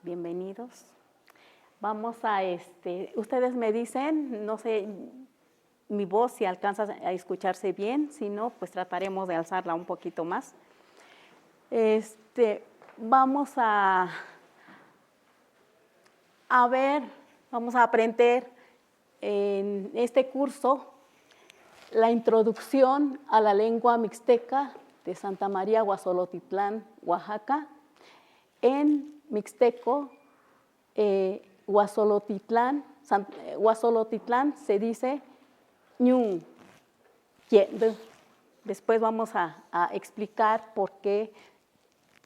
bienvenidos. Vamos a, ustedes me dicen, no sé, mi voz si alcanza a escucharse bien, si no, pues trataremos de alzarla un poquito más. Vamos a ver, vamos a aprender en este curso la introducción a la lengua mixteca de Santa María Guazolotitlán, Oaxaca. En mixteco, Guazolotitlán se dice ñu, yend. Después vamos a explicar por qué,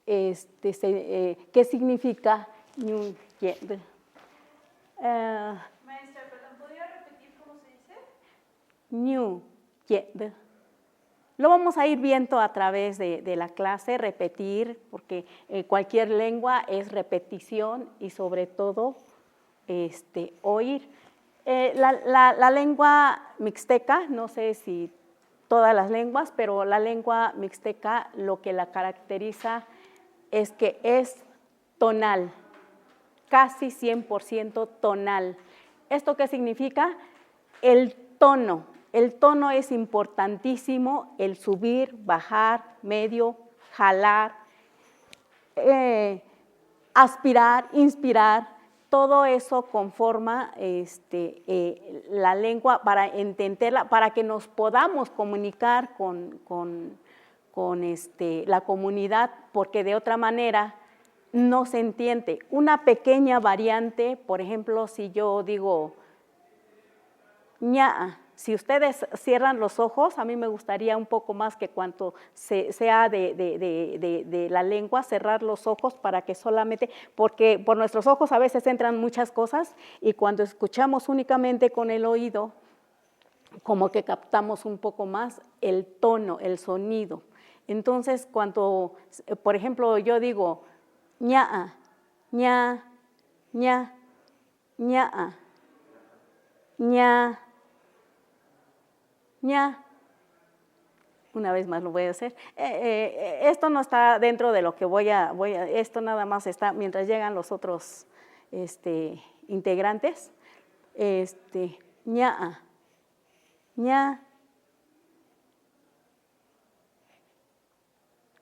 qué significa ñu, yend. Maestra, perdón, ¿podría repetir cómo se dice? Ñu, yend. Lo vamos a ir viendo a través de la clase, repetir, porque cualquier lengua es repetición y sobre todo oír. La lengua mixteca, no sé si todas las lenguas, pero la lengua mixteca lo que la caracteriza es que es tonal, casi 100% tonal. ¿Esto qué significa? El tono. El tono es importantísimo, el subir, bajar, medio, jalar, aspirar, inspirar, todo eso conforma la lengua para entenderla, para que nos podamos comunicar con la comunidad, porque de otra manera no se entiende. Una pequeña variante, por ejemplo, si yo digo ña, si ustedes cierran los ojos, a mí me gustaría un poco más que cuanto sea de la lengua, cerrar los ojos para que solamente, porque por nuestros ojos a veces entran muchas cosas y cuando escuchamos únicamente con el oído, como que captamos un poco más el tono, el sonido. Entonces, cuando, por ejemplo, yo digo ña, ña, ña, ña, ña, ña. Una vez más lo voy a hacer. Esto no está dentro de lo que voy a, esto nada más está mientras llegan los otros integrantes. Ña, ña,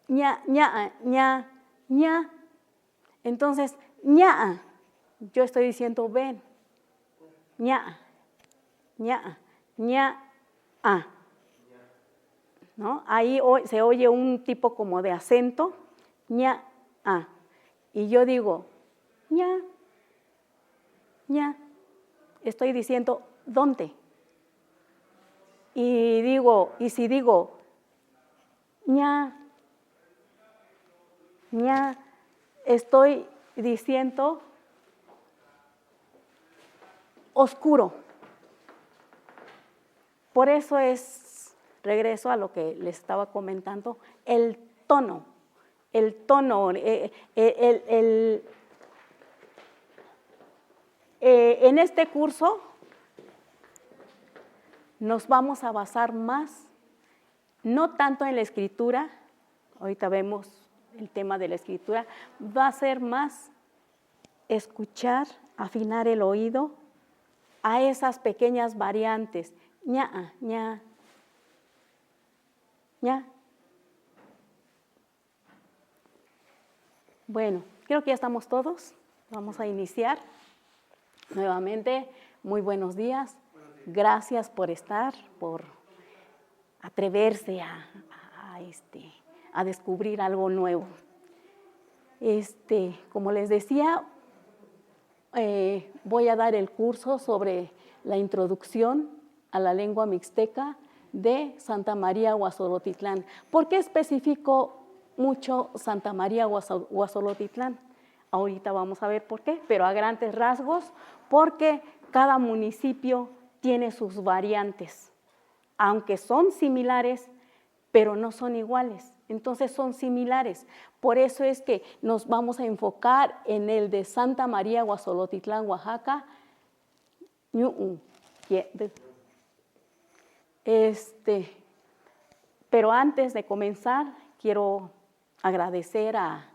ña, ña, ña, ña. Entonces, ña, yo estoy diciendo ven. Ña, ña, ña. ¿No? Ahí se oye un tipo como de acento, ña, y yo digo, ña, ña, estoy diciendo, ¿dónde? Y si digo, ña, ña, estoy diciendo oscuro. Por eso regreso a lo que les estaba comentando, el tono, en este curso nos vamos a basar más, no tanto en la escritura, ahorita vemos el tema de la escritura, va a ser más escuchar, afinar el oído a esas pequeñas variantes, ña, ña, ¿ya? Bueno, creo que ya estamos todos. Vamos a iniciar nuevamente. Muy buenos días. Gracias por estar, por atreverse a descubrir algo nuevo. Como les decía, voy a dar el curso sobre la introducción a la lengua mixteca de Santa María Guazolotitlán. ¿Por qué especifico mucho Santa María Guazolotitlán? Ahorita vamos a ver por qué, pero a grandes rasgos, porque cada municipio tiene sus variantes, aunque son similares, pero no son iguales, entonces son similares. Por eso es que nos vamos a enfocar en el de Santa María Guazolotitlán, Oaxaca, pero antes de comenzar, quiero agradecer a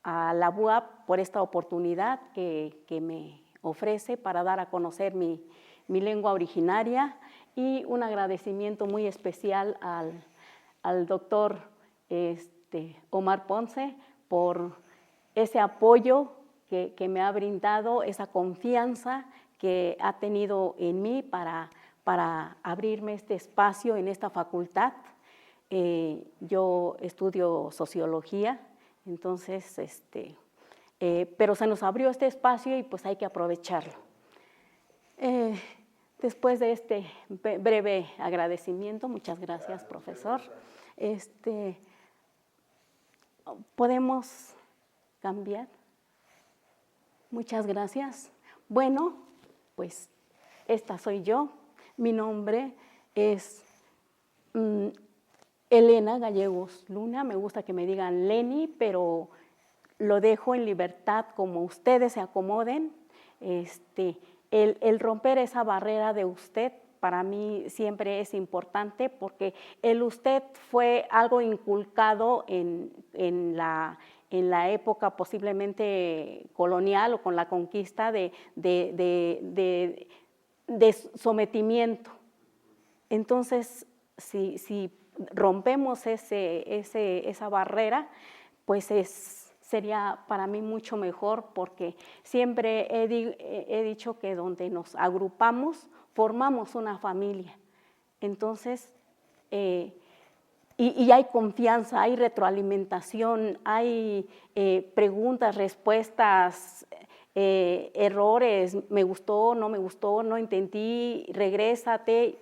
a la UAP por esta oportunidad que me ofrece para dar a conocer mi lengua originaria, y un agradecimiento muy especial al doctor Omar Ponce por ese apoyo que me ha brindado, esa confianza que ha tenido en mí para abrirme este espacio en esta facultad. Yo estudio sociología, entonces, pero se nos abrió este espacio y pues hay que aprovecharlo. Después de este breve agradecimiento, muchas gracias, profesor. ¿Podemos cambiar? Muchas gracias. Bueno, pues esta soy yo. Mi nombre es Elena Gallegos Luna. Me gusta que me digan Leni, pero lo dejo en libertad como ustedes se acomoden. El romper esa barrera de usted para mí siempre es importante, porque el usted fue algo inculcado en la época posiblemente colonial o con la conquista de sometimiento. Entonces, si rompemos esa barrera, pues sería para mí mucho mejor, porque siempre he dicho que donde nos agrupamos, formamos una familia. Entonces, y hay confianza, hay retroalimentación, hay preguntas, respuestas, errores, me gustó, no me gustó, no entendí, regrésate.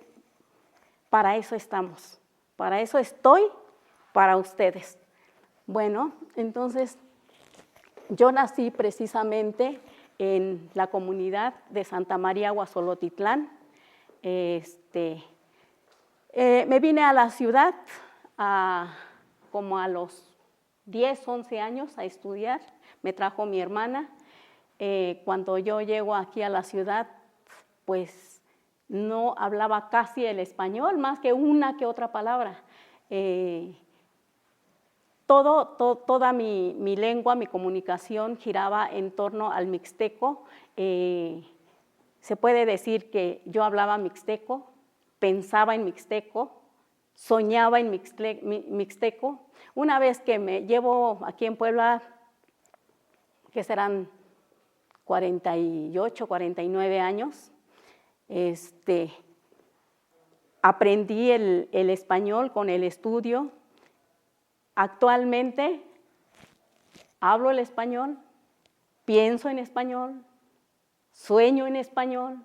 Para eso estamos, para eso estoy, para ustedes. Bueno, entonces, yo nací precisamente en la comunidad de Santa María Guazolotitlán. Me vine a la ciudad como a los 10, 11 años a estudiar. Me trajo mi hermana. Cuando yo llego aquí a la ciudad, pues no hablaba casi el español, más que una que otra palabra. Toda mi lengua, mi comunicación giraba en torno al mixteco. Se puede decir que yo hablaba mixteco, pensaba en mixteco, soñaba en mixteco. Una vez que me llevo aquí en Puebla, que serán 48, 49 años, aprendí el español con el estudio. Actualmente hablo el español, pienso en español, sueño en español,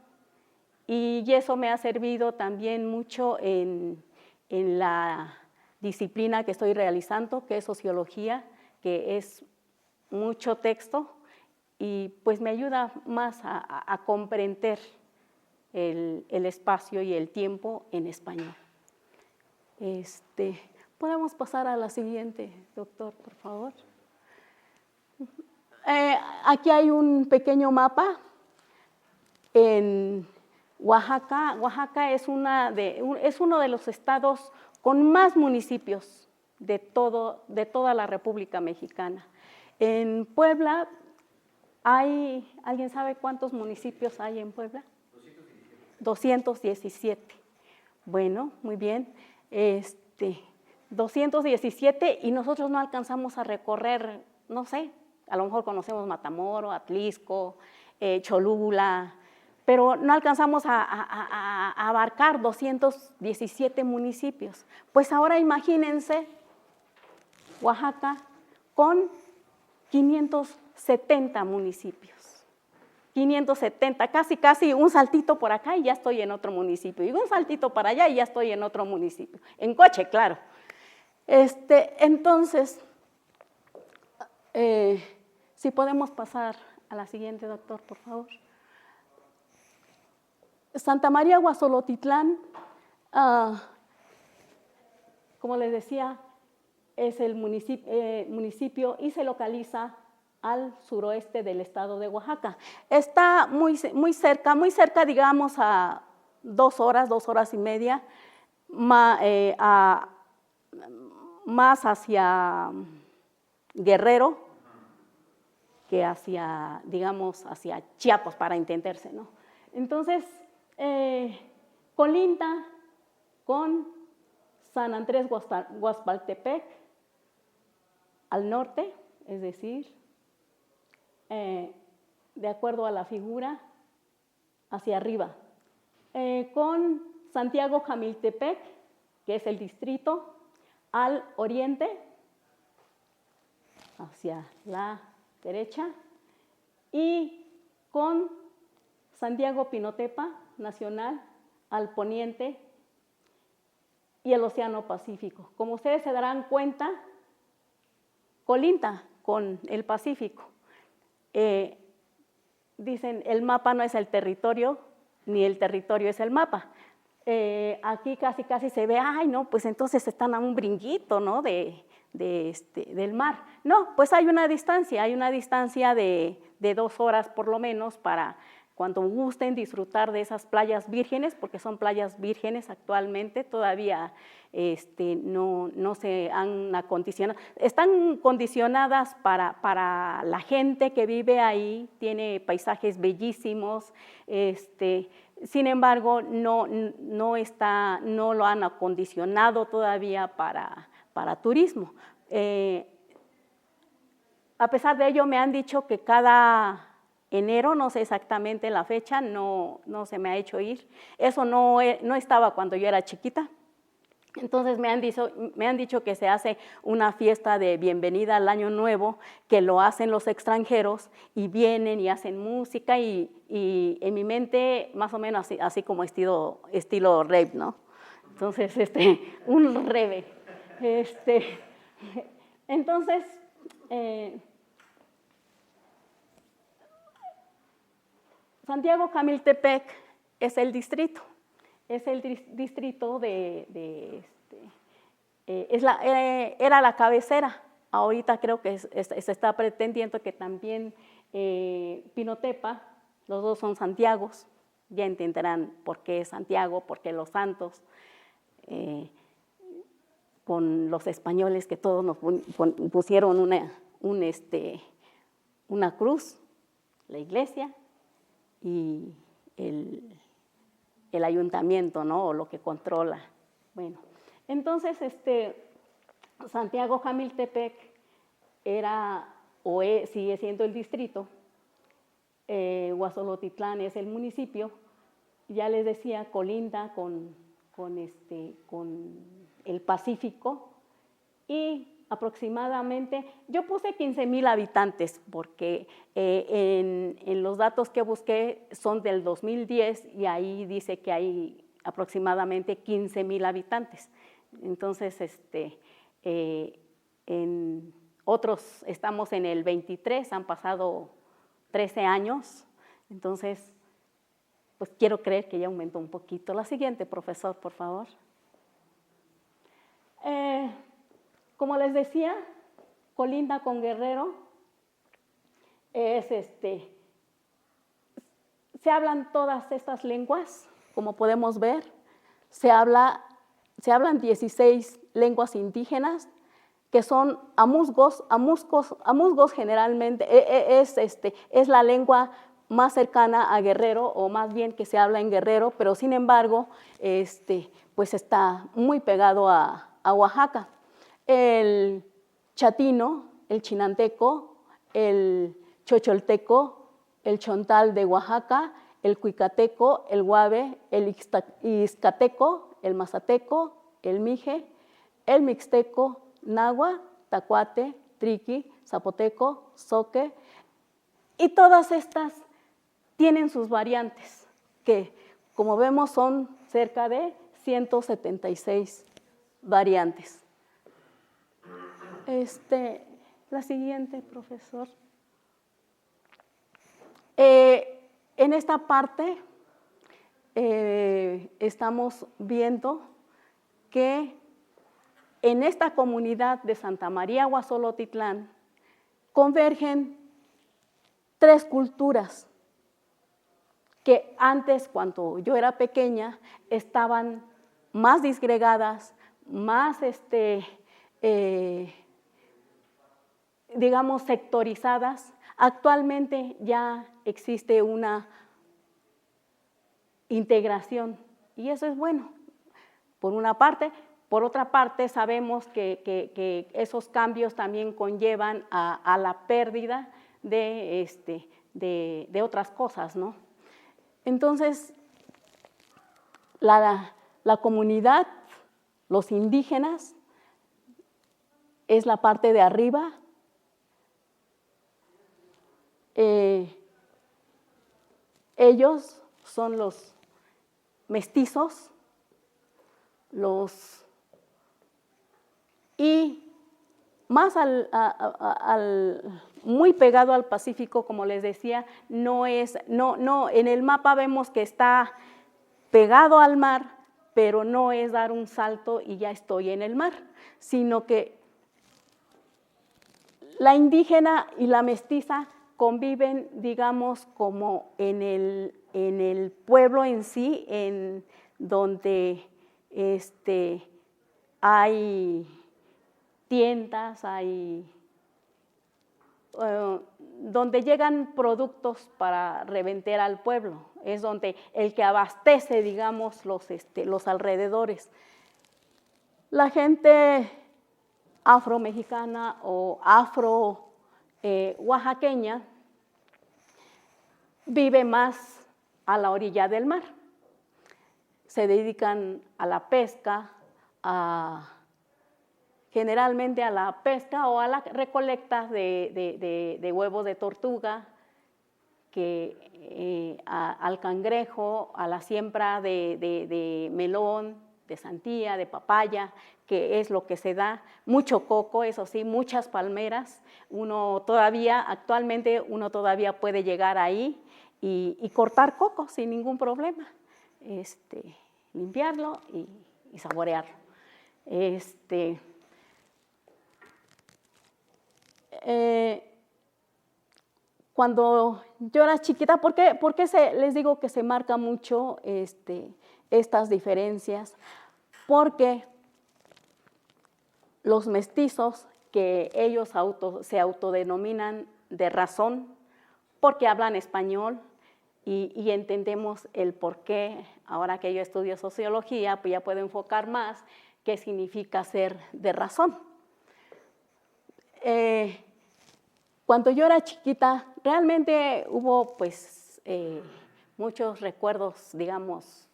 y eso me ha servido también mucho en la disciplina que estoy realizando, que es sociología, que es mucho texto, y pues me ayuda más a comprender el espacio y el tiempo en español. ¿Podemos pasar a la siguiente, doctor, por favor? Aquí hay un pequeño mapa. En Oaxaca, es uno de los estados con más municipios de toda la República Mexicana. En Puebla ¿alguien sabe cuántos municipios hay en Puebla? 217. Bueno, muy bien. 217, y nosotros no alcanzamos a recorrer, no sé, a lo mejor conocemos Matamoros, Atlisco, Cholula, pero no alcanzamos a abarcar 217 municipios. Pues ahora imagínense Oaxaca con 570 municipios. 570, casi un saltito por acá y ya estoy en otro municipio, y un saltito para allá y ya estoy en otro municipio, en coche, claro. Entonces, si podemos pasar a la siguiente, doctor, por favor. Santa María Guazolotitlán, como les decía, es el municipio y se localiza al suroeste del estado de Oaxaca. Está muy cerca, digamos, a 2 horas y media, más hacia Guerrero, que hacia, digamos, hacia Chiapas, para entenderse, ¿no? Entonces, colinda con San Andrés Guaxpaltepec al norte, es decir, de acuerdo a la figura, hacia arriba, con Santiago Jamiltepec, que es el distrito, al oriente, hacia la derecha, y con Santiago Pinotepa Nacional al poniente y el Océano Pacífico. Como ustedes se darán cuenta, colinda con el Pacífico. Dicen, el mapa no es el territorio, ni el territorio es el mapa. Aquí casi se ve, ay, no, pues entonces están a un brinquito, ¿no?, del mar. No, pues hay una distancia de 2 horas por lo menos para cuando gusten disfrutar de esas playas vírgenes, porque son playas vírgenes actualmente, todavía no se han acondicionado. Están condicionadas para la gente que vive ahí, tiene paisajes bellísimos, sin embargo, no lo han acondicionado todavía para turismo. A pesar de ello, me han dicho que cada enero, no sé exactamente la fecha, no se me ha hecho ir. Eso no estaba cuando yo era chiquita. Entonces me han dicho que se hace una fiesta de bienvenida al Año Nuevo, que lo hacen los extranjeros y vienen y hacen música y en mi mente más o menos así como estilo rave, ¿no? Entonces, un rave. Entonces, Santiago Jamiltepec es el distrito. Es el distrito era la cabecera. Ahorita creo que se está pretendiendo que también Pinotepa, los dos son Santiagos, ya entenderán por qué Santiago, por qué los santos, con los españoles que todos nos pusieron una cruz, la iglesia y el ayuntamiento, ¿no?, o lo que controla. Bueno, entonces Santiago Jamiltepec sigue siendo el distrito, Guazolotitlán es el municipio, ya les decía, colinda con el Pacífico y aproximadamente, yo puse 15,000 habitantes porque en los datos que busqué son del 2010 y ahí dice que hay aproximadamente 15,000 habitantes. Entonces, en otros estamos en el 23, han pasado 13 años, entonces, pues quiero creer que ya aumentó un poquito. La siguiente, profesor, por favor. Como les decía, colinda con Guerrero, se hablan todas estas lenguas, como podemos ver, se hablan 16 lenguas indígenas, que son amusgos generalmente, es la lengua más cercana a Guerrero, o más bien que se habla en Guerrero, pero sin embargo, pues está muy pegado a Oaxaca. El chatino, el chinanteco, el chocholteco, el chontal de Oaxaca, el cuicateco, el guave, el ixcateco, el mazateco, el mije, el mixteco, nahua, tacuate, triqui, zapoteco, zoque, y todas estas tienen sus variantes, que como vemos son cerca de 176 variantes. La siguiente, profesor. En esta parte estamos viendo que en esta comunidad de Santa María Guazolotitlán convergen 3 culturas que antes, cuando yo era pequeña, estaban más disgregadas, más digamos, sectorizadas. Actualmente ya existe una integración y eso es bueno, por una parte. Por otra parte, sabemos que esos cambios también conllevan a la pérdida de otras cosas, ¿no? Entonces, la comunidad, los indígenas, es la parte de arriba. Ellos son los mestizos, y más muy pegado al Pacífico, como les decía, no, en el mapa vemos que está pegado al mar, pero no es dar un salto y ya estoy en el mar, sino que la indígena y la mestiza conviven, digamos, como en el pueblo en sí, en donde hay tiendas, donde llegan productos para revender al pueblo, es donde el que abastece, digamos, los alrededores. La gente afro-mexicana o afro-oaxaqueña vive más a la orilla del mar. Se dedican a la pesca, generalmente a la pesca o a la recolecta de huevos de tortuga, al cangrejo, a la siembra de melón, de sandía, de papaya, que es lo que se da, mucho coco, eso sí, muchas palmeras. Actualmente uno todavía puede llegar ahí y cortar coco sin ningún problema, limpiarlo y saborearlo. Cuando yo era chiquita, ¿por qué les digo que se marca mucho estas diferencias? Porque los mestizos, que ellos se autodenominan de razón, porque hablan español y entendemos el por qué. Ahora que yo estudio sociología, pues ya puedo enfocar más qué significa ser de razón. Cuando yo era chiquita, realmente hubo pues muchos recuerdos, digamos,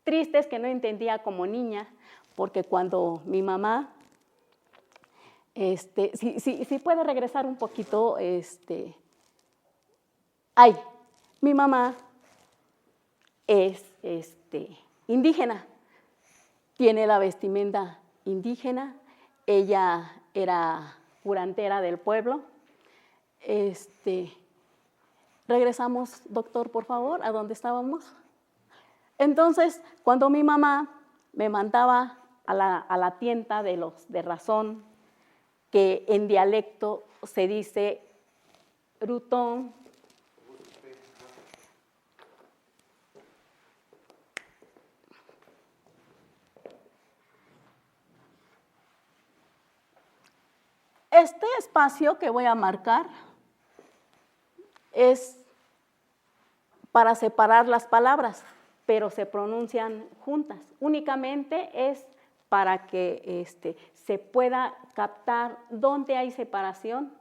tristes que no entendía como niña, porque cuando mi mamá, si puede regresar un poquito, mi mamá es indígena, tiene la vestimenta indígena, ella era curandera del pueblo. Regresamos, doctor, por favor, a donde estábamos. Entonces, cuando mi mamá me mandaba a la tienda de los de razón, que en dialecto se dice rutón, este espacio que voy a marcar es para separar las palabras, pero se pronuncian juntas. Únicamente es para que se pueda captar dónde hay separación.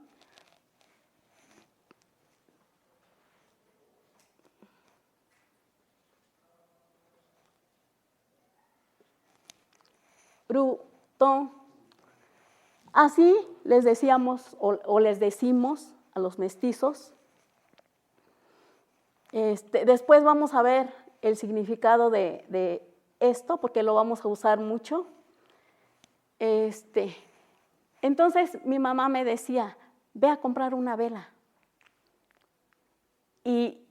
Brutón. Así les decíamos o les decimos a los mestizos. Después vamos a ver el significado de esto, porque lo vamos a usar mucho. Entonces mi mamá me decía, ve a comprar una vela. Y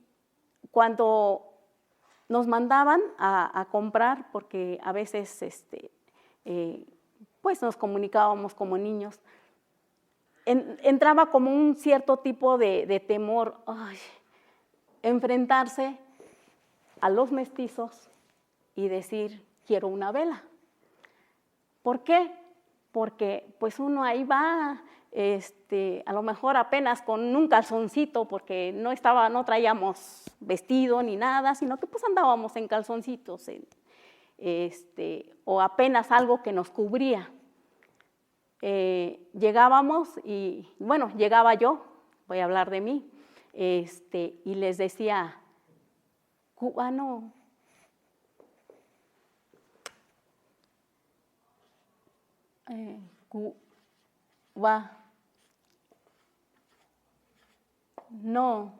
cuando nos mandaban a comprar, porque a veces pues nos comunicábamos como niños, entraba como un cierto tipo de temor, enfrentarse a los mestizos y decir, quiero una vela. ¿Por qué? Porque pues uno ahí va a lo mejor apenas con un calzoncito, porque no traíamos vestido ni nada, sino que pues andábamos en calzoncitos, o apenas algo que nos cubría. Llegábamos y, bueno, llegaba yo, voy a hablar de mí, y les decía, cubano, Cuba, no,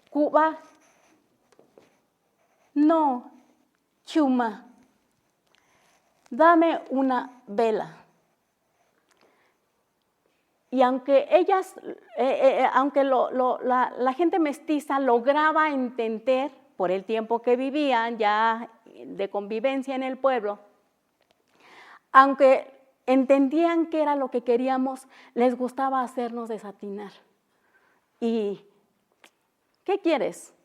Cuba, no, Chuma, dame una vela. Y aunque ellas, aunque la gente mestiza lograba entender por el tiempo que vivían ya de convivencia en el pueblo, aunque entendían qué era lo que queríamos, les gustaba hacernos desatinar. ¿Y qué quieres?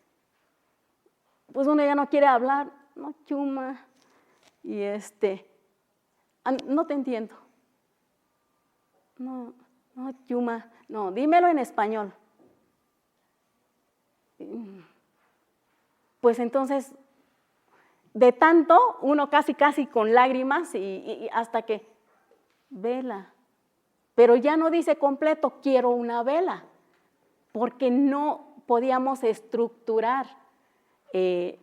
Pues uno ya no quiere hablar, no, Chuma, y no te entiendo. No, Chuma, no, dímelo en español. Pues entonces, de tanto, uno casi con lágrimas y hasta que, vela. Pero ya no dice completo, quiero una vela, porque no podíamos estructurar de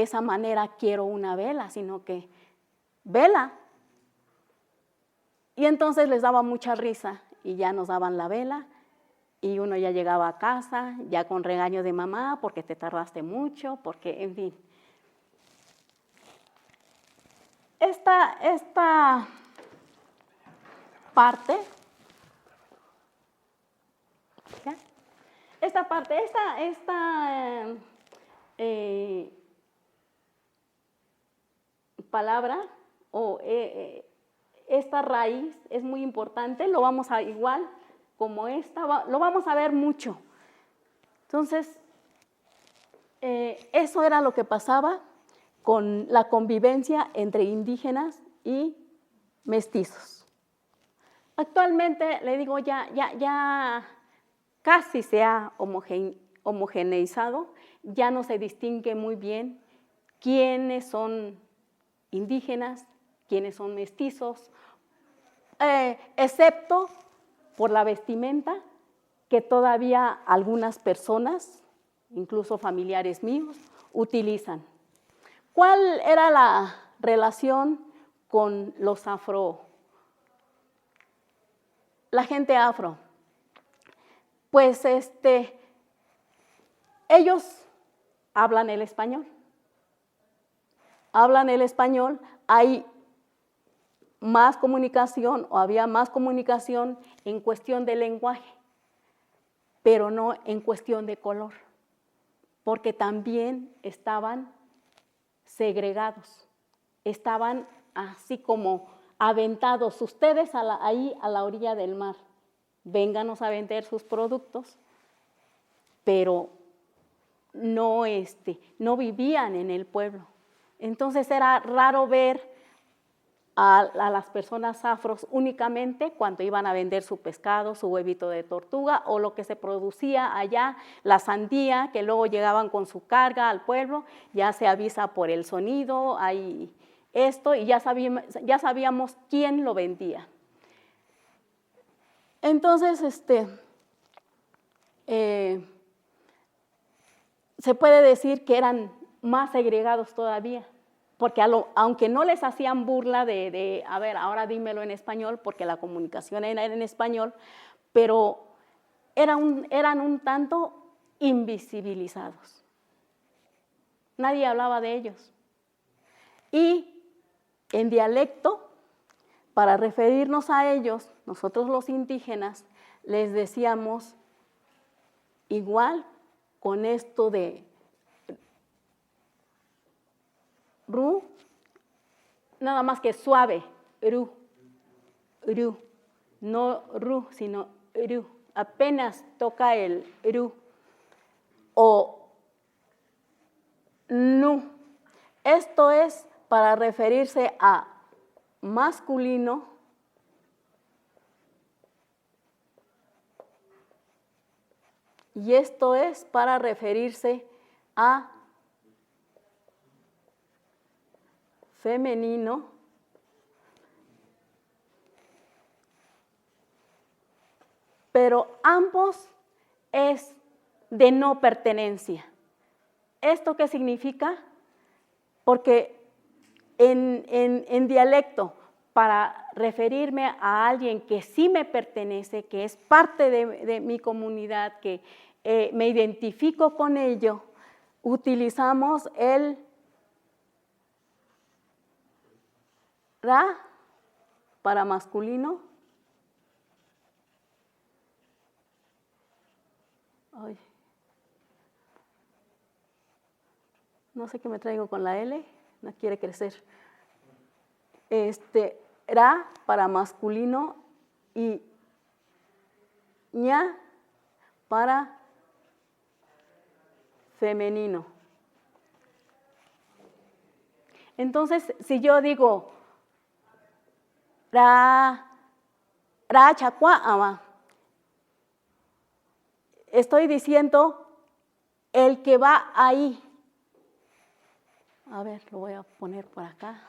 esa manera, quiero una vela, sino que, vela. Y entonces les daba mucha risa y ya nos daban la vela y uno ya llegaba a casa, ya con regaño de mamá, porque te tardaste mucho, porque, en fin. Esta parte, ¿ya? Esta palabra o esta raíz es muy importante, lo vamos a igual como lo vamos a ver mucho. Entonces, eso era lo que pasaba con la convivencia entre indígenas y mestizos. Actualmente, le digo, ya casi se ha homogeneizado, ya no se distingue muy bien quiénes son indígenas, quiénes son mestizos, excepto por la vestimenta que todavía algunas personas, incluso familiares míos, utilizan. ¿Cuál era la relación con los la gente afro? Pues ellos hablan el español. Hay más comunicación o había más comunicación en cuestión de lenguaje, pero no en cuestión de color, porque también estaban segregados, estaban así como aventados, ustedes ahí a la orilla del mar, vénganos a vender sus productos, pero no vivían en el pueblo. Entonces era raro ver a las personas afros únicamente cuando iban a vender su pescado, su huevito de tortuga o lo que se producía allá, la sandía, que luego llegaban con su carga al pueblo, ya se avisa por el sonido, hay esto, y ya sabíamos quién lo vendía. Entonces, se puede decir que eran más segregados todavía, porque aunque no les hacían burla a ver, ahora dímelo en español, porque la comunicación era en español, pero eran un tanto invisibilizados. Nadie hablaba de ellos. Y en dialecto, para referirnos a ellos, nosotros los indígenas, les decíamos igual con esto de ru, nada más que suave, ru, no ru, sino ru, apenas toca el ru o nu. Esto es para referirse a masculino y esto es para referirse a femenino, pero ambos es de no pertenencia. ¿Esto qué significa? Porque en dialecto, para referirme a alguien que sí me pertenece, que es parte de mi comunidad, que me identifico con ello, utilizamos el ra para masculino. Ay. No sé qué me traigo con la L, no quiere crecer. Ra para masculino y ña para femenino. Entonces, si yo digo ra chacua, estoy diciendo el que va ahí. A ver, lo voy a poner por acá.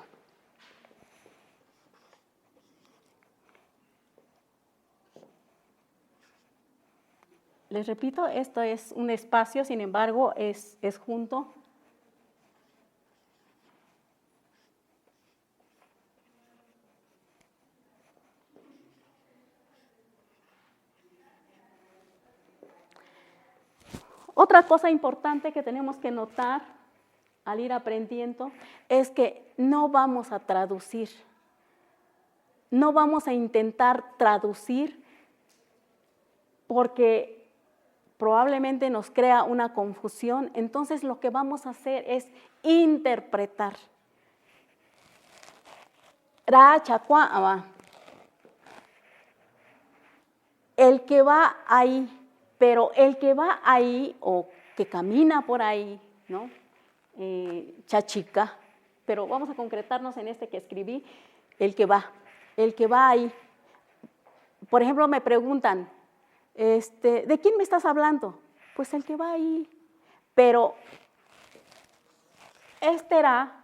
Les repito, esto es un espacio, sin embargo, es junto. Otra cosa importante que tenemos que notar al ir aprendiendo es que no vamos a traducir, no vamos a intentar traducir porque probablemente nos crea una confusión. Entonces lo que vamos a hacer es interpretar. Ra chacua, el que va ahí, pero el que va ahí o que camina por ahí, ¿no? Chachica, pero vamos a concretarnos en este que escribí, el que va ahí. Por ejemplo, me preguntan, ¿de quién me estás hablando? Pues el que va ahí, pero ra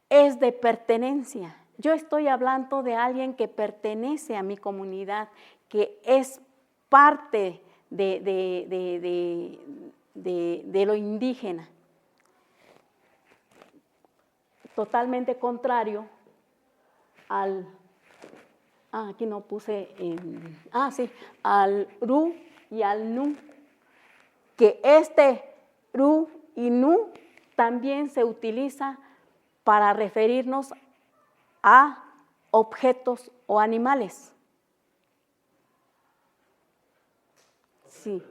es de pertenencia. Yo estoy hablando de alguien que pertenece a mi comunidad, que es parte de lo indígena. Totalmente contrario al, aquí no puse, al ru y al nu, que ru y nu también se utiliza para referirnos a objetos o animales. Sí.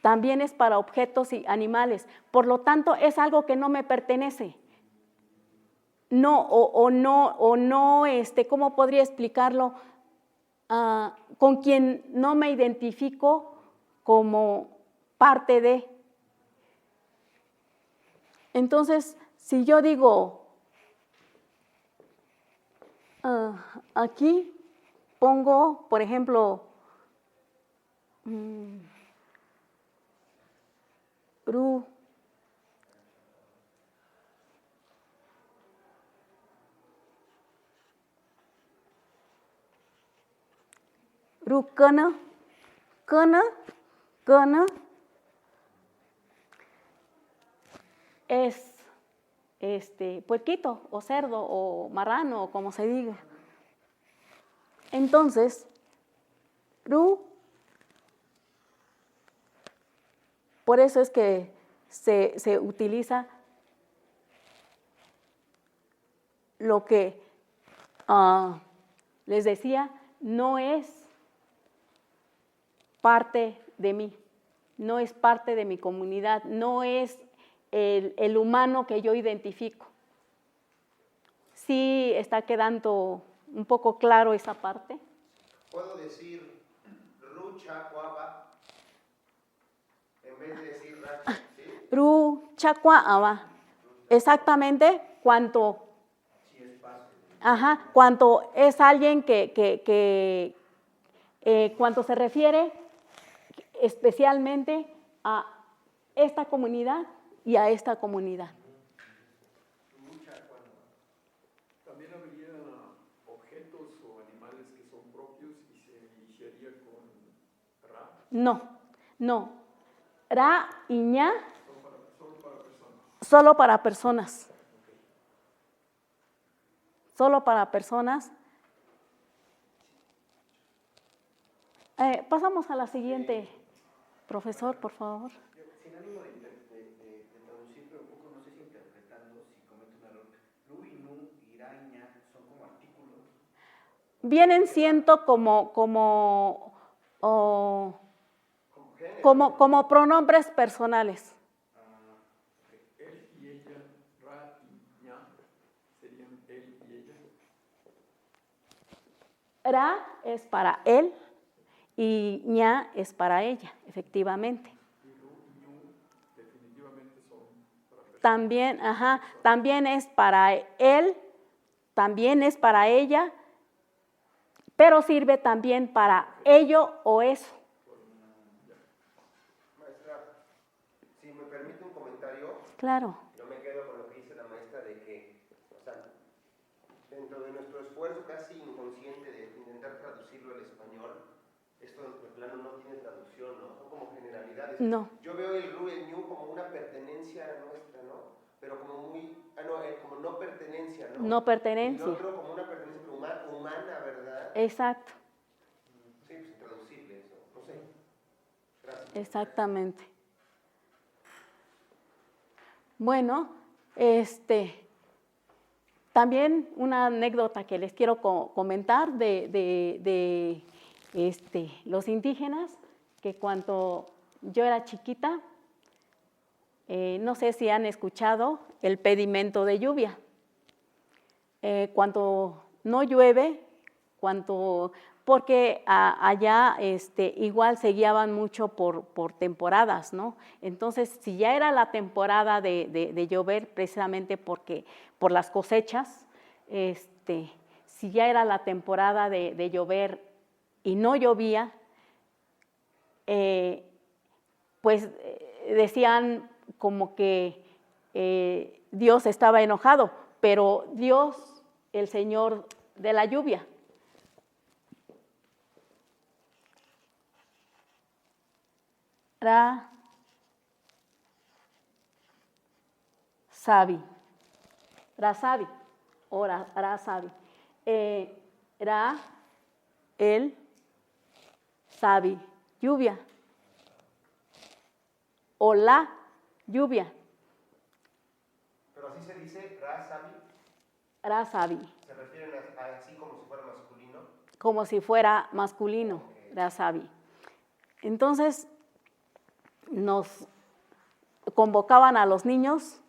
También es para objetos y animales. Por lo tanto, es algo que no me pertenece. No, ¿cómo podría explicarlo? Con quien no me identifico como parte de. Entonces, si yo digo, aquí pongo, por ejemplo, ru, kana, es puerquito o cerdo o marrano o como se diga. Entonces, ru, por eso es que se utiliza lo que les decía, no es parte de mí, no es parte de mi comunidad, no es el humano que yo identifico. Sí está quedando un poco claro esa parte. Puedo decir Rucha Cuava en vez de decir Racha, ¿sí? Ru, chacua, ama. Exactamente cuanto, cuanto es alguien cuanto se refiere especialmente a esta comunidad y a esta comunidad. También habría objetos o animales que son propios y se iniciaría con Ra. No. Ra y ña Solo para personas. solo para personas. Solo para personas. Pasamos a la siguiente, profesor, por favor. Sin ánimo de traducir, pero un poco, no sé si interpretando, si cometo un error. Lu y nu, ira y ña son como artículos. Vienen siendo como pronombres personales. Él y ella, Ra y ña, serían él y ella. Ra es para él y ña es para ella, efectivamente. Y Lu y ñu definitivamente son para personas. También es para él, también es para ella, pero sirve también para ello o eso. Maestra, si me permite un comentario. Claro. Yo me quedo con lo que dice la maestra de que, o sea, dentro de nuestro esfuerzo casi inconsciente de intentar traducirlo al español, esto de plano no tiene traducción, ¿no? Son como generalidades. No. Yo veo el ru y el ñu como una pertenencia nuestra, ¿no? Pero como muy, como no pertenencia, ¿no? No pertenencia. Y el otro como una pertenencia humana, ¿verdad? Exacto. Sí, pues intraducible eso, no sé. Gracias. Exactamente. Bueno, también una anécdota que les quiero comentar de los indígenas, que cuando yo era chiquita, no sé si han escuchado el pedimento de lluvia. Cuando no llueve, porque allá igual se guiaban mucho por temporadas, ¿no? Entonces, si ya era la temporada de llover, precisamente por las cosechas, si ya era la temporada de llover y no llovía, pues decían como que Dios estaba enojado, pero Dios, el Señor de la lluvia, Ra Sabi, o Ra Sabi. Ra, el Sabi, lluvia, o la lluvia. Pero así se dice Ra Sabi. Ra Sabi. ¿Se refieren a así como si fuera masculino? Como si fuera masculino, Okay. Ra Sabi. Entonces, nos convocaban a los niños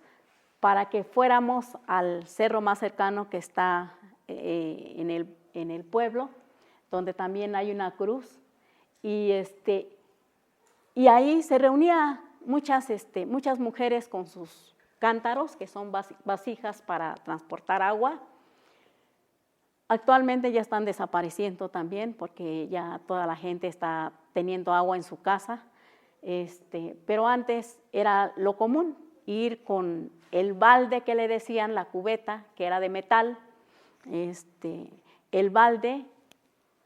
para que fuéramos al cerro más cercano que está en el pueblo, donde también hay una cruz, y ahí se reunían muchas mujeres con sus cántaros, que son vasijas para transportar agua. Actualmente ya están desapareciendo también, porque ya toda la gente está teniendo agua en su casa. Pero antes era lo común ir con el balde que le decían, la cubeta, que era de metal, el balde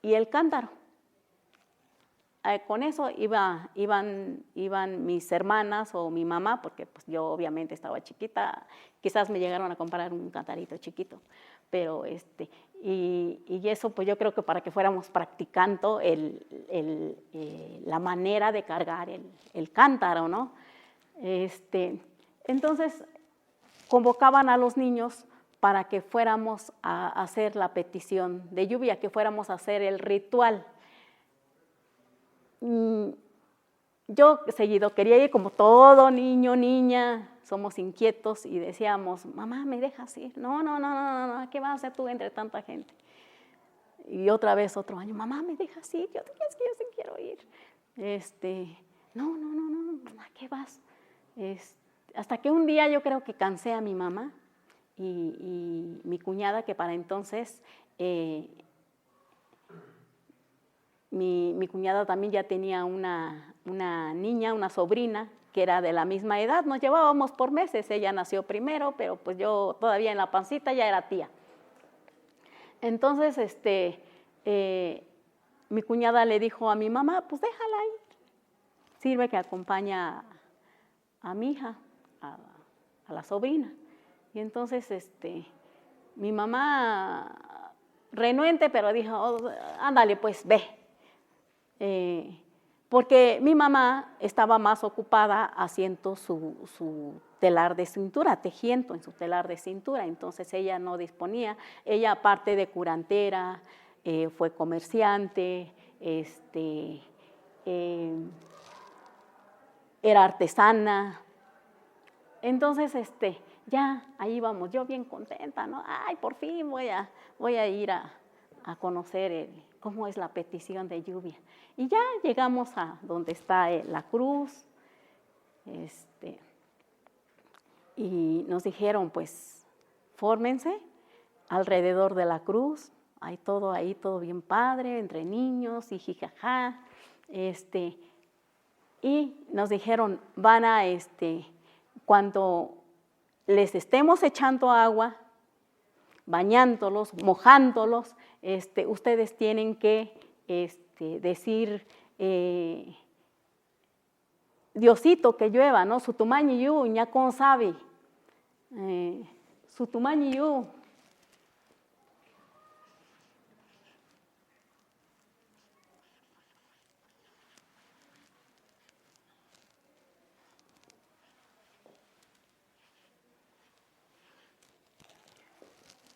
y el cántaro. Con eso iban mis hermanas o mi mamá, porque pues yo obviamente estaba chiquita, quizás me llegaron a comprar un cantarito chiquito, pero y eso pues yo creo que para que fuéramos practicando la manera de cargar el cántaro, ¿no? Entonces convocaban a los niños para que fuéramos a hacer la petición de lluvia, que fuéramos a hacer el ritual. Yo seguido quería ir, como todo niño, niña, somos inquietos, y decíamos, mamá, ¿me dejas ir? No, ¿qué vas a hacer tú entre tanta gente? Y otra vez otro año, mamá, ¿me dejas ir? Yo dije, es que yo sí quiero ir. No, mamá, ¿qué vas? Hasta que un día yo creo que cansé a mi mamá y mi cuñada, que para entonces mi cuñada también ya tenía una niña, una sobrina, que era de la misma edad, nos llevábamos por meses, ella nació primero, pero pues yo todavía en la pancita ya era tía. Entonces, mi cuñada le dijo a mi mamá, pues déjala ir, sirve que acompaña a mi hija, a la sobrina. Y entonces, mi mamá, renuente, pero dijo, oh, ándale, pues ve. Porque mi mamá estaba más ocupada haciendo su telar de cintura, tejiendo en su telar de cintura, entonces ella no disponía. Ella, aparte de curandera, fue comerciante, era artesana. Entonces, ya ahí vamos, yo bien contenta, ¿no? Ay, por fin voy a ir a conocer cómo es la petición de lluvia. Y ya llegamos a donde está la cruz, y nos dijeron, pues, fórmense alrededor de la cruz, hay todo ahí, todo bien padre, entre niños y jijaja, y nos dijeron, van a, cuando les estemos echando agua, bañándolos, mojándolos, ustedes tienen que decir, Diosito que llueva, ¿no? Sutumañi yu, ñacón sabi. Sutumañi yu.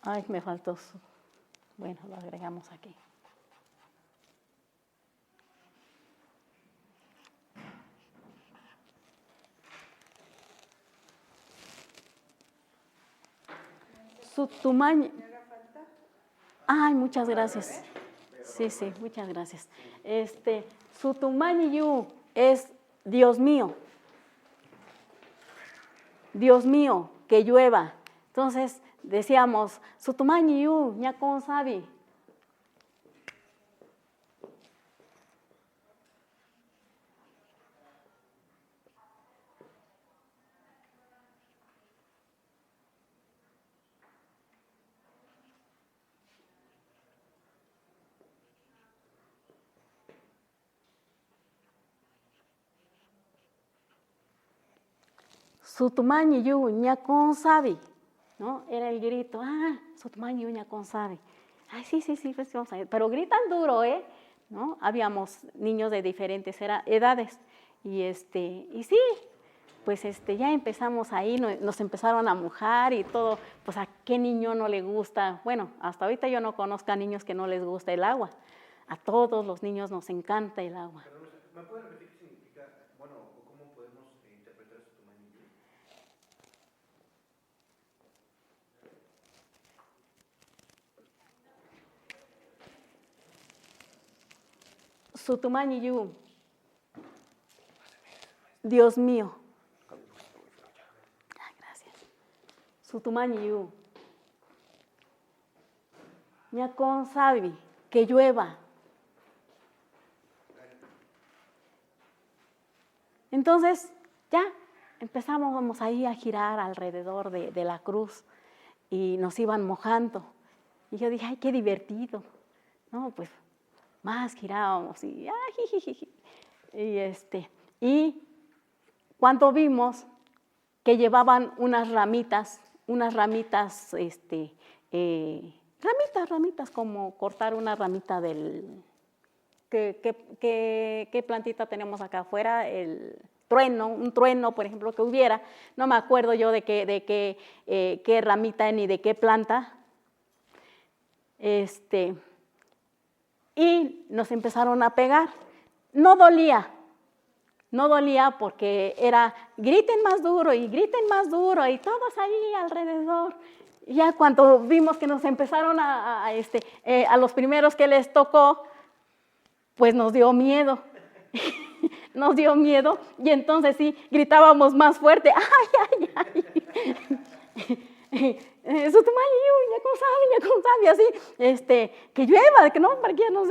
Ay, me faltó bueno, lo agregamos aquí. Sutumañi. Ay, muchas gracias. Sí, muchas gracias. Sutumañi yu es Dios mío. Dios mío, que llueva. Entonces decíamos, Sutumañi yu, ñacón sabi. Sutumañi yu, ñacón sabi, ¿no? Era el grito, Sutumañi yu, ñacón sabi. Ay, sí, pues vamos a ir. Pero gritan duro, ¿no? Habíamos niños de diferentes edades. Y sí, pues ya empezamos ahí, nos empezaron a mojar y todo. Pues a qué niño no le gusta, bueno, hasta ahorita yo no conozco a niños que no les gusta el agua. A todos los niños nos encanta el agua. ¿Me pueden repetir qué significa, bueno, o cómo podemos interpretar Sutumañi yu? Sutumañi yu, Dios mío. Gracias. Sutumañi yu, ñacón sabi, que llueva. Entonces, ya empezamos ahí a girar alrededor de la cruz y nos iban mojando. Y yo dije, ay, qué divertido. No, pues más girábamos y y cuando vimos que llevaban unas ramitas, ramitas como cortar una ramita del... ¿Qué plantita tenemos acá afuera? El trueno, un trueno, por ejemplo, que hubiera. No me acuerdo yo de qué ramita ni de qué planta. Y nos empezaron a pegar. No dolía porque era griten más duro y todos ahí alrededor. Ya cuando vimos que nos empezaron a los primeros que les tocó, pues nos dio miedo. Nos dio miedo y entonces sí, gritábamos más fuerte. ¡Ay, ay, ay! Ya como sabe, así, que llueva, que no, para que ya nos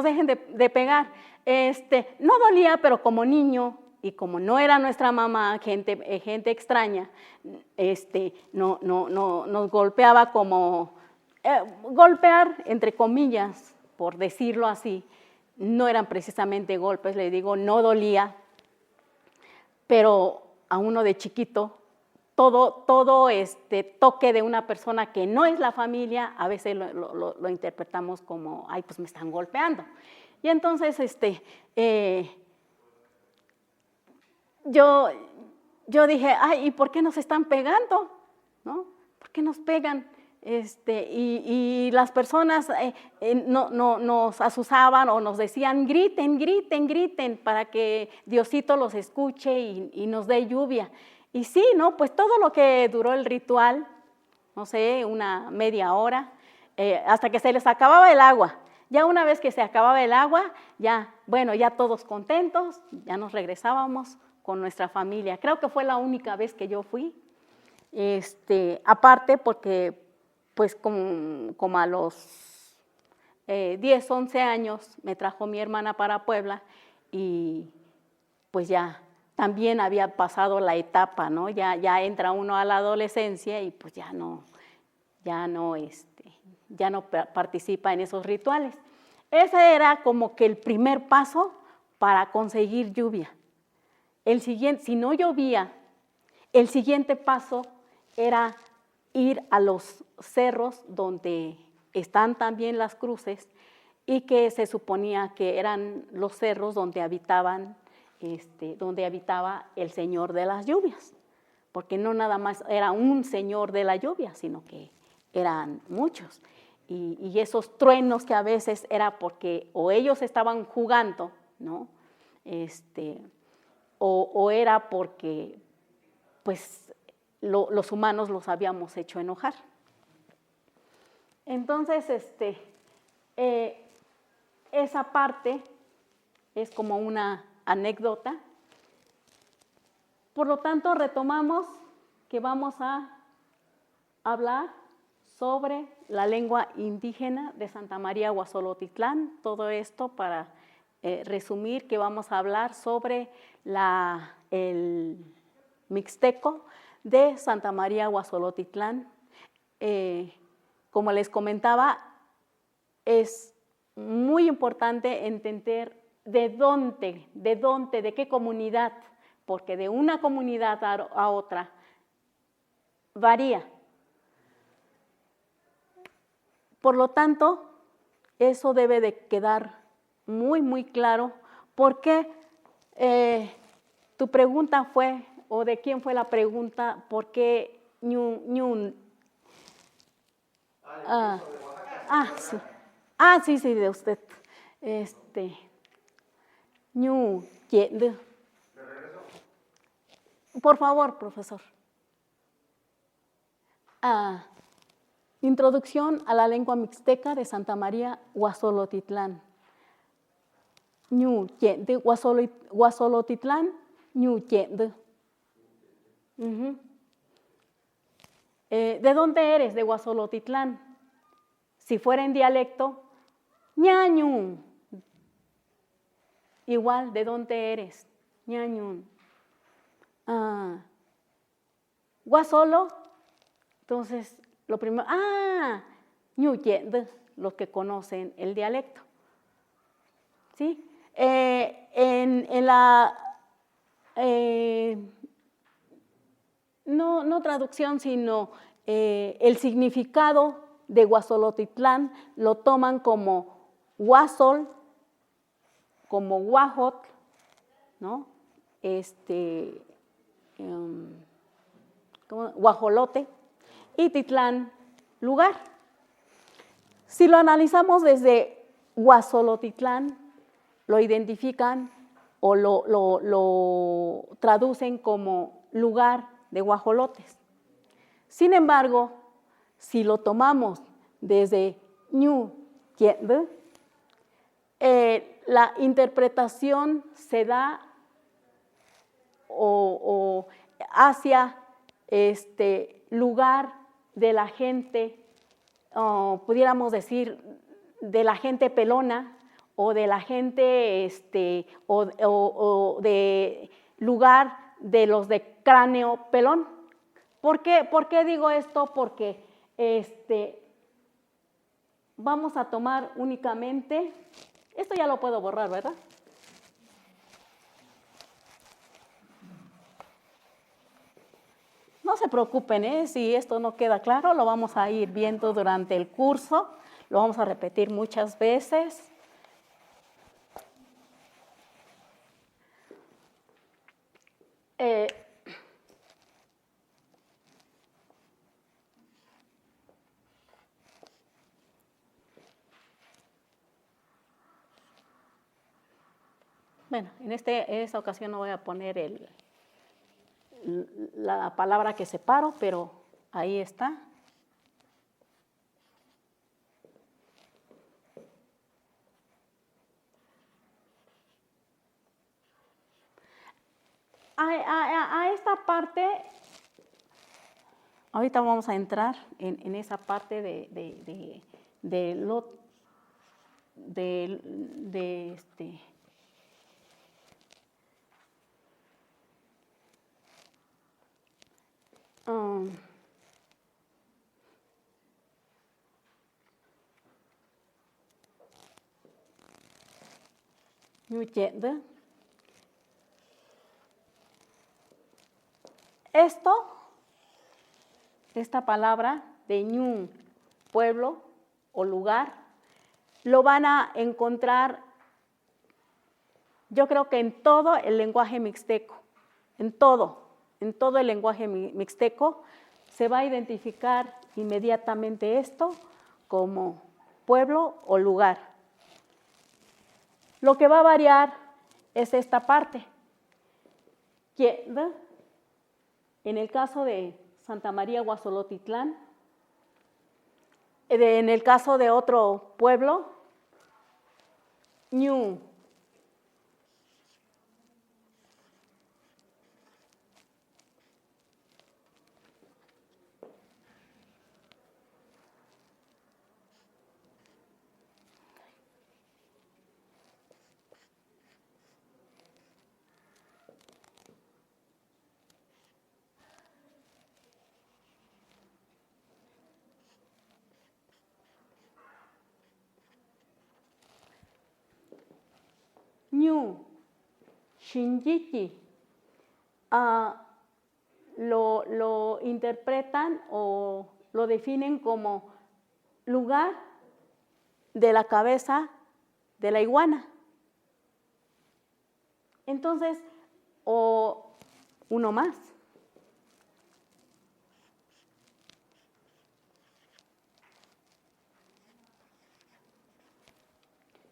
dejen de pegar. No dolía, pero como niño, y como no era nuestra mamá, gente extraña, nos golpeaba como, golpear entre comillas, por decirlo así, no eran precisamente golpes, le digo, no dolía, pero a uno de chiquito, todo toque de una persona que no es la familia, a veces lo interpretamos como, ay, pues me están golpeando. Y entonces, yo dije, ay, ¿y por qué nos están pegando? ¿No? ¿Por qué nos pegan? Y las personas nos asusaban o nos decían, griten, griten, griten, para que Diosito los escuche y nos dé lluvia. Y sí, ¿no? Pues todo lo que duró el ritual, no sé, una media hora, hasta que se les acababa el agua. Ya una vez que se acababa el agua, ya, bueno, ya todos contentos, ya nos regresábamos con nuestra familia. Creo que fue la única vez que yo fui. Aparte porque pues como a los 10, 11 años me trajo mi hermana para Puebla y pues ya también había pasado la etapa, ¿no? Ya entra uno a la adolescencia y pues ya no participa en esos rituales. Ese era como que el primer paso para conseguir lluvia. El siguiente, si no llovía, el siguiente paso era ir a los cerros donde están también las cruces y que se suponía que eran los cerros donde habitaba el Señor de las lluvias, porque no nada más era un Señor de la lluvia, sino que eran muchos. Y esos truenos que a veces era porque o ellos estaban jugando, ¿no? O era porque pues los humanos los habíamos hecho enojar. Entonces, esa parte es como una anécdota. Por lo tanto, retomamos que vamos a hablar sobre la lengua indígena de Santa María Guasolotitlán. Todo esto para resumir que vamos a hablar sobre el mixteco de Santa María Guasolotitlán. Como les comentaba, es muy importante entender de qué comunidad, porque de una comunidad a otra varía. Por lo tanto, eso debe de quedar muy, muy claro, porque tu pregunta fue, o de quién fue la pregunta, ¿por qué sí. Sí, de usted. Por favor, profesor. Introducción a la lengua mixteca de Santa María Guasolotitlán. Guasolotitlán, ¿de dónde eres? De Guasolotitlán. Si fuera en dialecto, ñañun. Igual, ¿de dónde eres? Ñañun. Guasolo, entonces, lo primero, los que conocen el dialecto. ¿Sí? No traducción, sino el significado de Guasolotitlán lo toman como Guasol, como Guajot, ¿no? Guajolote, y Titlán, lugar. Si lo analizamos desde Guasolotitlán, lo identifican o lo traducen como lugar de guajolotes. Sin embargo, si lo tomamos desde ñu, quién, la interpretación se da o hacia lugar de la gente, pudiéramos decir, de la gente pelona o de la gente, o de lugar de los de cráneo pelón. ¿Por qué digo esto? Porque vamos a tomar únicamente, esto ya lo puedo borrar, ¿verdad? No se preocupen, si esto no queda claro, lo vamos a ir viendo durante el curso, lo vamos a repetir muchas veces. Bueno, en esta ocasión no voy a poner la palabra que separo, pero ahí está. A esta parte, ahorita vamos a entrar en esa parte de esta palabra de ñu, pueblo o lugar, lo van a encontrar, yo creo que en todo el lenguaje mixteco, en todo el lenguaje mixteco se va a identificar inmediatamente esto como pueblo o lugar. Lo que va a variar es esta parte. En el caso de Santa María Guazolotitlán, en el caso de otro pueblo, ñu. Ñu, Shinjiki, lo interpretan o lo definen como lugar de la cabeza de la iguana. Entonces, o uno más.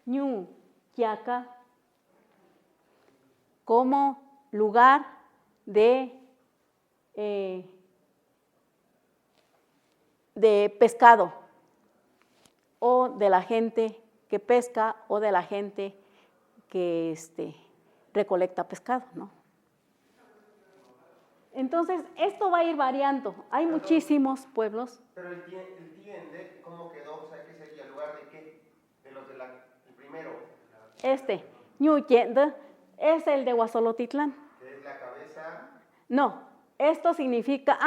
Ñu, Yaca, como lugar de pescado, o de la gente que pesca, o de la gente que recolecta pescado, ¿no? Entonces, esto va a ir variando. Hay muchísimos pueblos. Pero el tiende, ¿cómo quedó? O sea, ¿qué sería? ¿Lugar de qué? De los del primero. Ñu Tiende, es el de Guazolotitlán. ¿Qué es la cabeza? No, esto significa,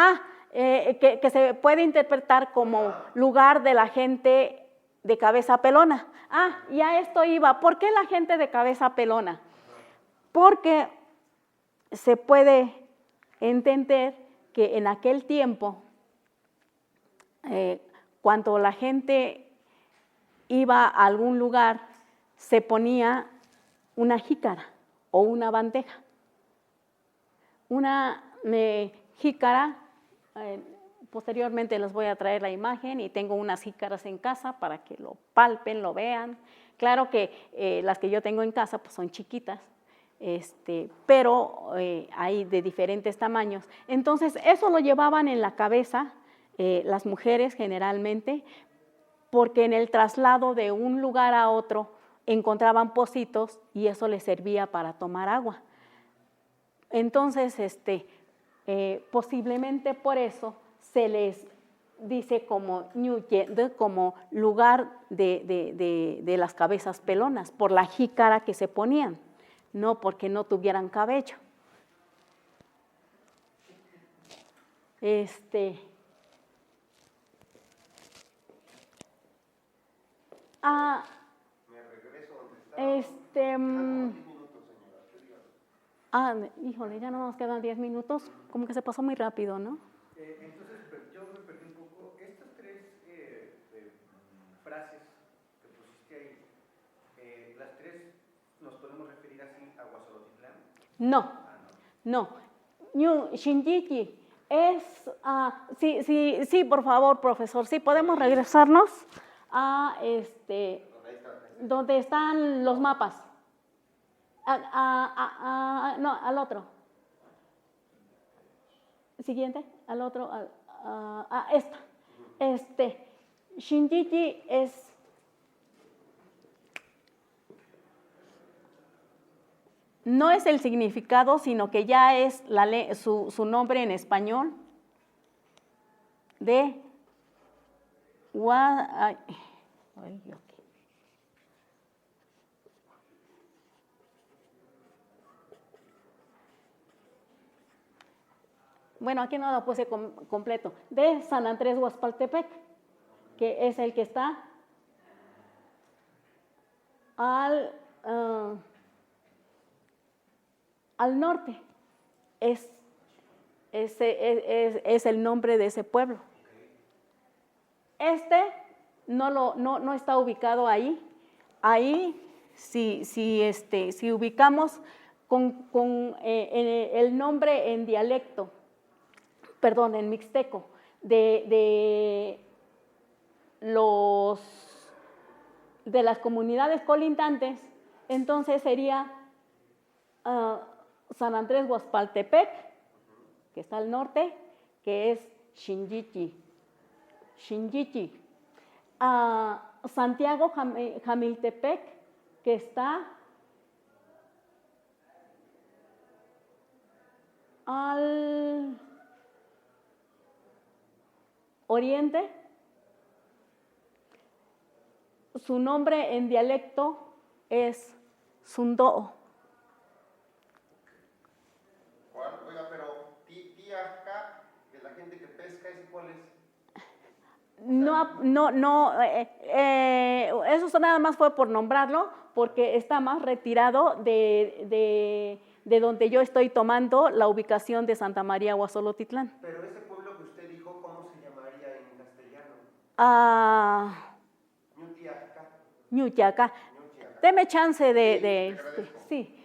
que se puede interpretar como lugar de la gente de cabeza pelona. Y a esto iba. ¿Por qué la gente de cabeza pelona? Porque se puede entender que en aquel tiempo, cuando la gente iba a algún lugar, se ponía una jícara o una bandeja. Una jícara, posteriormente les voy a traer la imagen y tengo unas jícaras en casa para que lo palpen, lo vean. Claro que las que yo tengo en casa pues son chiquitas, pero hay de diferentes tamaños. Entonces eso lo llevaban en la cabeza las mujeres generalmente, porque en el traslado de un lugar a otro encontraban pocitos y eso les servía para tomar agua. Entonces, posiblemente por eso se les dice como ñuye, como lugar de las cabezas pelonas, por la jícara que se ponían, no porque no tuvieran cabello. Me regreso donde estaba. Híjole, ya no nos quedan 10 minutos, como que se pasó muy rápido, ¿no? Entonces, yo me perdí un poco. Estas tres frases que pusiste ahí, las tres nos podemos referir así a Guasolotitlán. No, no. Ñu Shinjiki es, sí, por favor, profesor, sí, podemos regresarnos a donde están los mapas. No, al otro. Siguiente, al otro, esta. Shinjiki es no es el significado, sino que ya es su nombre en español de bueno, aquí no lo puse completo, de San Andrés Huaspaltepec, que es el que está al norte, es el nombre de ese pueblo. No está ubicado ahí. Ahí, si ubicamos con el nombre en dialecto, perdón, en mixteco, de las comunidades colindantes, entonces sería San Andrés Huaspaltepec, que está al norte, que es Shinjiki. Santiago Jamiltepec, que está al oriente. Su nombre en dialecto es Sundoo. Oiga, pero Tiaca, de la gente que pesca, ¿ese cuál es? Eso nada más fue por nombrarlo, porque está más retirado de donde yo estoy tomando la ubicación de Santa María Guasolotitlán. Pero ese pueblo que usted dijo, ¿cómo se llamaría en castellano? Ñutiaca. Deme chance sí,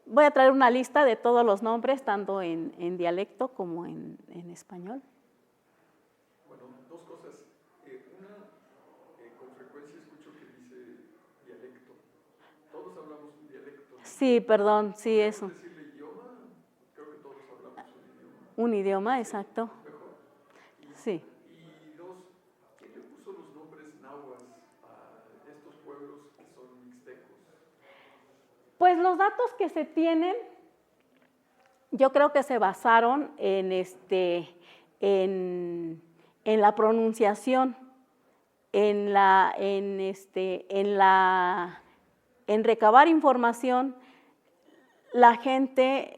voy a traer una lista de todos los nombres, tanto en dialecto como en español. Bueno, dos cosas. Una, con frecuencia escucho que dice dialecto. Todos hablamos un dialecto. Sí, perdón, sí, eso. ¿Puedes decirle idioma? Creo que todos hablamos un idioma. Un idioma, exacto. Mejor. Sí. Y dos, ¿quién le puso los nombres náhuatl a estos pueblos que son mixtecos? Pues los datos que se tienen, yo creo que se basaron en la pronunciación, en recabar información. La gente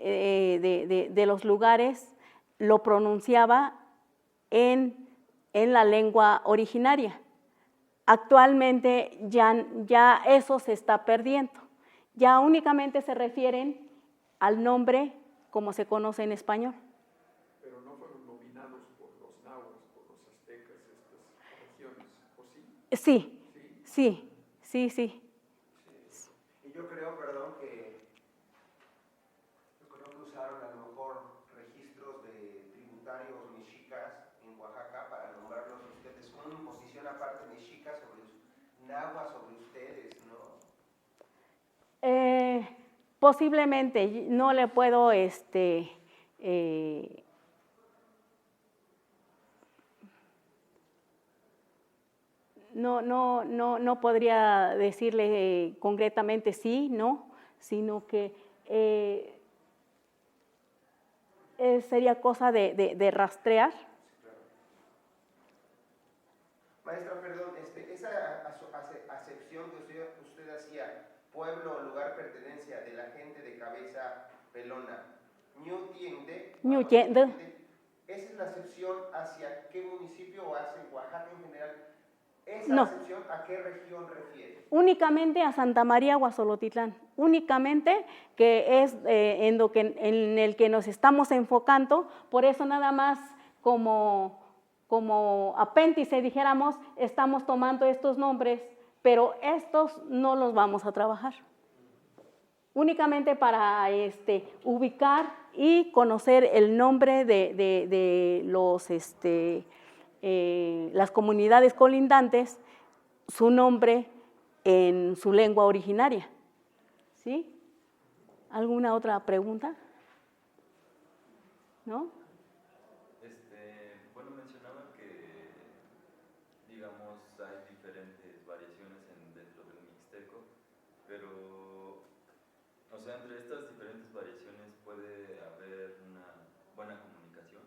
de los lugares lo pronunciaba en la lengua originaria. Actualmente ya eso se está perdiendo. Ya únicamente se refieren al nombre como se conoce en español. Pero no fueron nominados por los náhuatl, por los aztecas, estas regiones, ¿o sí? Sí. Y yo creo, perdón, que usaron a lo mejor registros de tributarios mexicas en Oaxaca para nombrarlos ustedes. Una imposición aparte mexica sobre náhuatl sobre ustedes, ¿no? Posiblemente, no le puedo no podría decirle concretamente sí, no, sino que sería cosa de rastrear. Maestra, perdón, esa acepción que usted hacía, pueblo o lugar pertenencia de la gente de cabeza pelona, Ñu tiende. ¿esa es la acepción hacia qué municipio o hacia Oaxaca en general? ¿Esa No. acepción a qué región refiere? Únicamente a Santa María Guazolotitlán, únicamente, que es en el que nos estamos enfocando, por eso nada más como apéndice, dijéramos, estamos tomando estos nombres, pero estos no los vamos a trabajar. Únicamente para ubicar y conocer el nombre de las comunidades colindantes, su nombre en su lengua originaria. ¿Sí? ¿Alguna otra pregunta? ¿No? Bueno, mencionaba que, digamos, hay diferentes variaciones dentro del mixteco, pero, o sea, entre estas diferentes variaciones puede haber una buena comunicación.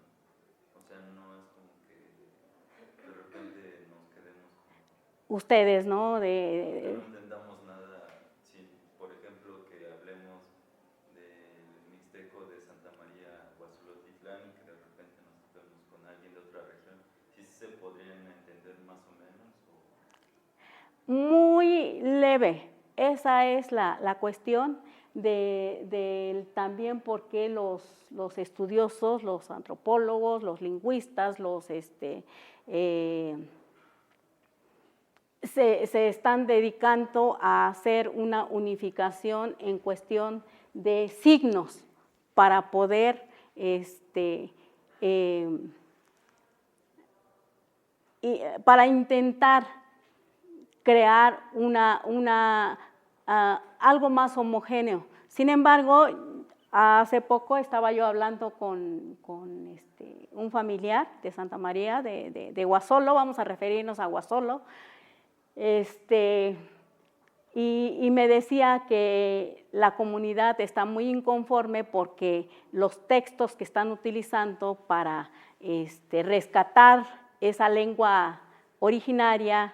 O sea, no es como que de repente nos quedemos como... Ustedes, ¿no? Que no entendamos nada, si, por ejemplo, que hablemos del mixteco de Santa María Guazolotitlán y que de repente nos topemos con alguien de otra región, ¿sí se podrían entender más o menos? Muy leve, esa es la cuestión también porque los estudiosos, los antropólogos, los lingüistas, se están dedicando a hacer una unificación en cuestión de signos para poder para intentar crear algo más homogéneo. Sin embargo, hace poco estaba yo hablando con un familiar de Santa María, de Guasolo, vamos a referirnos a Guasolo, y me decía que la comunidad está muy inconforme porque los textos que están utilizando para rescatar esa lengua originaria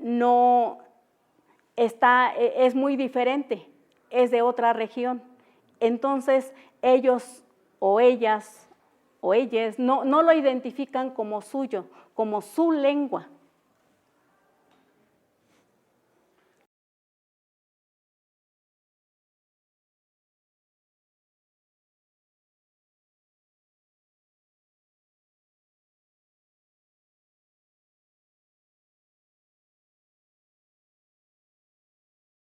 no es muy diferente, es de otra región. Entonces ellos o ellas o ellas no lo identifican como suyo, como su lengua.